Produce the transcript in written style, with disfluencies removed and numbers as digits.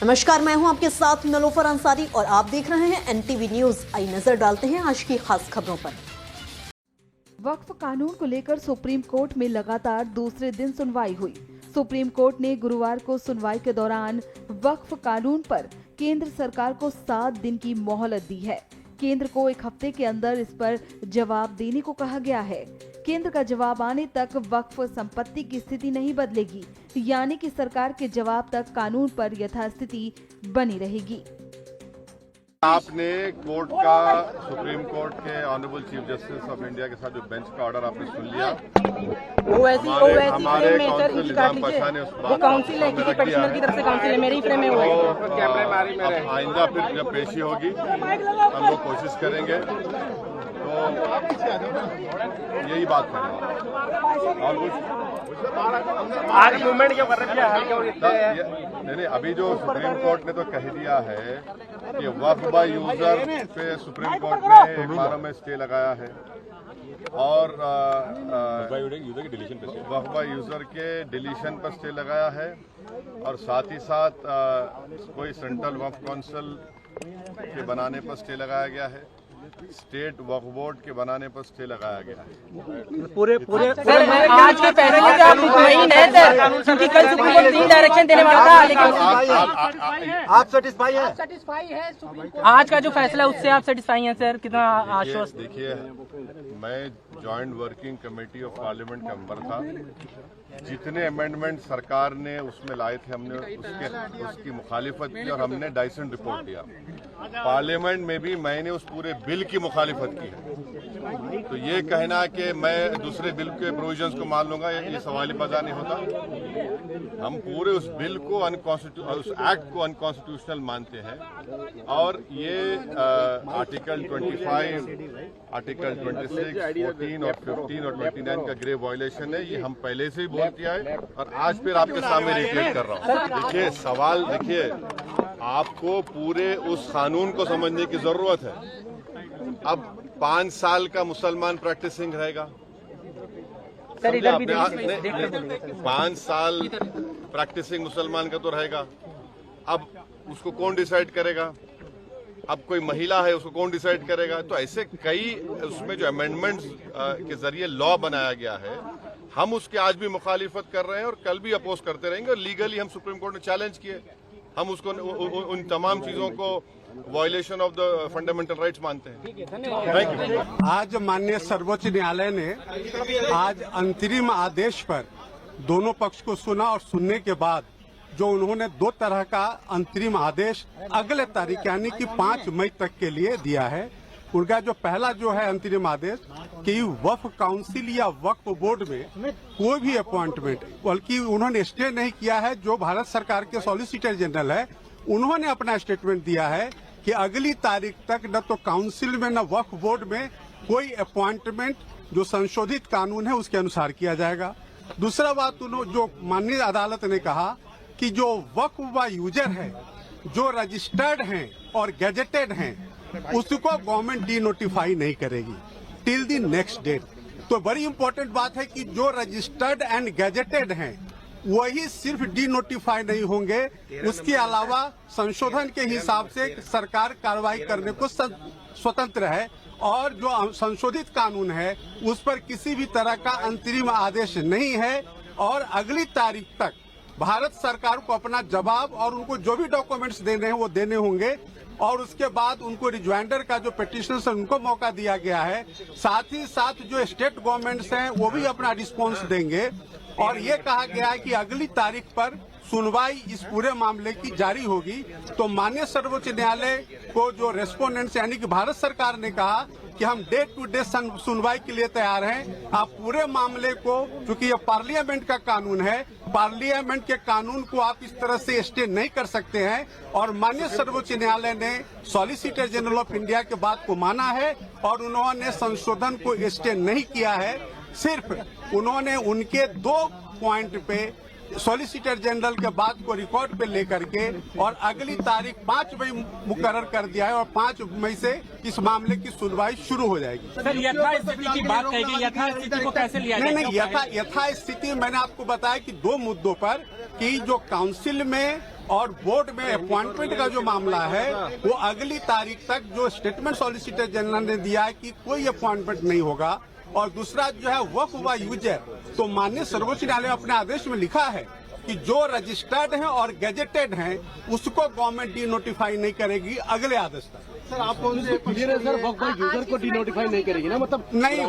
नमस्कार, मैं हूं आपके साथ नलोफर अंसारी और आप देख रहे हैं एनटीवी न्यूज। आई नजर डालते हैं आज की खास खबरों पर। वक्फ कानून को लेकर सुप्रीम कोर्ट में लगातार दूसरे दिन सुनवाई हुई। सुप्रीम कोर्ट ने गुरुवार को सुनवाई के दौरान वक्फ कानून पर केंद्र सरकार को 7 दिन की मोहलत दी है। केंद्र को 1 हफ्ते के अंदर इस पर जवाब देने को कहा गया है। केंद्र का जवाब आने तक वक्फ संपत्ति की स्थिति नहीं बदलेगी, यानी कि सरकार के जवाब तक कानून पर यथास्थिति बनी रहेगी। आपने कोर्ट का, सुप्रीम कोर्ट के honourable chief justice of India के साथ जो बेंच का ऑर्डर आपने सुन लिया, हमारे काउंसिल निजाम पाशा ने उस बात काउंसिल है, किसी पेटिशनर की तरफ से काउंसिल है, मेरे ही फ्रेम में हुआ है। आइंदा फिर जब पेशी होगी हम लोग कोशिश करेंगे, तो यही बात करेंगे। और कुछ आज मूवमेंट क्यों कर रहे हैं? नहीं, अभी जो सुप्रीम कोर्ट ने तो कह दिया है कि वक्फ बाय यूजर पे सुप्रीम कोर्ट ने 1 माह में स्टे लगाया है और वक्फ बाय यूजर के डिलीशन पर स्टे लगाया है और साथ ही साथ कोई सेंट्रल वक्फ काउंसिल के बनाने पर स्टे लगाया गया है, स्टेट वक्फ बोर्ड के बनाने पर स्टे लगाया गया है। पूरे सर, मैं आज के फैसले से आप मुतमईन हैं सर, क्योंकि कल सुप्रीम कोर्ट 3 डायरेक्शन देने वाला था, लेकिन आप सेटिस्फाई है? आज का जो फैसला उससे आप सेटिस्फाई हैं सर? कितना आश्वस्त? देखिए, मैं joint working committee of parliament का मेंबर था। जितने अमेंडमेंट सरकार ने उसमें लाए थे, हमने उसकी मुखालिफत की और हमने डाइसेंट रिपोर्ट दिया। पार्लियामेंट में भी मैंने उस पूरे बिल की मुखालिफत की है। तो ये कहना कि मैं दूसरे बिल के प्रोविजंस को मान लूंगा, ये सवाल पैदा नहीं होता। हम पूरे उस बिल को उस एक्ट को अनकॉन्स्टिट्यूशनल मानते हैं और ये आर्टिकल 25, आर्टिकल 26, 14 और 15 और 29 का ग्रेव वायलेशन है। ये हम पहले से ही बोल दिया है और आज फिर आपके सामने रिपीट कर रहा हूँ। देखिए, सवाल देखिए, आपको पूरे उस कानून को समझने की जरूरत है। अब 5 साल का मुसलमान प्रैक्टिसिंग रहेगा, 5 साल प्रैक्टिसिंग मुसलमान का तो रहेगा। अब उसको कौन डिसाइड करेगा? अब कोई महिला है, उसको कौन डिसाइड करेगा? तो ऐसे कई उसमें जो अमेंडमेंट्स के जरिए लॉ बनाया गया है, हम उसके आज भी मुखालिफत कर रहे हैं और कल भी अपोज करते रहेंगे। और लीगली हम सुप्रीम कोर्ट में चैलेंज किए, हम उसको उन तमाम चीजों को violation of the fundamental rights मानते हैं। Thank you. आज माननीय सर्वोच्च न्यायालय ने आज अंतरिम आदेश पर दोनों पक्ष को सुना और सुनने के बाद जो उन्होंने 2 तरह का अंतरिम आदेश अगले तारीख यानी कि 5 मई तक के लिए दिया है। उनका जो पहला जो है अंतरिम आदेश कि वक्फ काउंसिल या वक्फ बोर्ड में कोई भी अपॉइंटमेंट, बल्कि उन्होंने स्टे नहीं किया है। जो भारत सरकार के सॉलिसिटर जनरल है, उन्होंने अपना स्टेटमेंट दिया है कि अगली तारीख तक न तो काउंसिल में न वक्फ बोर्ड में कोई अपॉइंटमेंट जो संशोधित कानून है उसके अनुसार किया जाएगा। दूसरा बात जो माननीय अदालत ने कहा कि जो वक्फ बाय यूजर है, जो रजिस्टर्ड हैं और गैजेटेड हैं, उसको गवर्नमेंट डी नोटिफाई नहीं करेगी टिल द नेक्स्ट डेट। तो बड़ी इंपॉर्टेंट बात है कि जो रजिस्टर्ड एंड गैजेटेड हैं वही सिर्फ डी नोटिफाई नहीं होंगे, उसके अलावा संशोधन के हिसाब से सरकार कार्रवाई करने को स्वतंत्र है और जो संशोधित कानून है उस पर किसी भी तरह का अंतरिम आदेश नहीं है। और अगली तारीख तक भारत सरकार को अपना जवाब और उनको जो भी डॉक्यूमेंट्स देने हैं वो देने होंगे और उसके बाद उनको रिज्वाइंडर का जो पिटिशनर्स है उनको मौका दिया गया है। साथ ही साथ जो स्टेट गवर्नमेंट्स हैं वो भी अपना रिस्पॉन्स देंगे और ये कहा गया है कि अगली तारीख पर सुनवाई इस पूरे मामले की जारी होगी। तो माननीय सर्वोच्च न्यायालय को जो रेस्पोंडेंट्स यानी कि भारत सरकार ने कहा कि हम डे टू डे सुनवाई के लिए तैयार हैं। आप पूरे मामले को, चूंकि ये पार्लियामेंट का कानून है, पार्लियामेंट के कानून को आप इस तरह से स्टे नहीं कर सकते हैं। और माननीय सर्वोच्च न्यायालय ने सॉलिसिटर जनरल ऑफ इंडिया के बात को माना है और उन्होंने संशोधन को स्टे नहीं किया है। सिर्फ उन्होंने उनके 2 पॉइंट पे सॉलिसिटर जनरल के बात को रिकॉर्ड पे लेकर के और अगली तारीख 5 मई मुकर्रर कर दिया है और 5 मई से इस मामले की सुनवाई शुरू हो जाएगी। सर, यथास्थिति की बात कहेगी, यथास्थिति को कैसे लिया जाएगा? नहीं, यथास्थिति मैंने आपको बताया कि 2 मुद्दों पर कि जो काउंसिल में और बोर्ड में अपॉइंटमेंट का जो मामला है वो अगली तारीख तक जो स्टेटमेंट सॉलिसिटर जनरल ने दिया है कि कोई अपॉइंटमेंट नहीं होगा। और दूसरा जो है वक्फ व यूजर, तो माननीय सर्वोच्च न्यायालय ने अपने आदेश में लिखा है कि जो रजिस्टर्ड हैं और गेजेटेड हैं उसको गवर्नमेंट डी नोटिफाई नहीं करेगी अगले आदेश तक। सर आप कौन से क्लियर है सर, वक्फ यूजर को डी नोटिफाई नहीं करेगी ना, मतलब नहीं।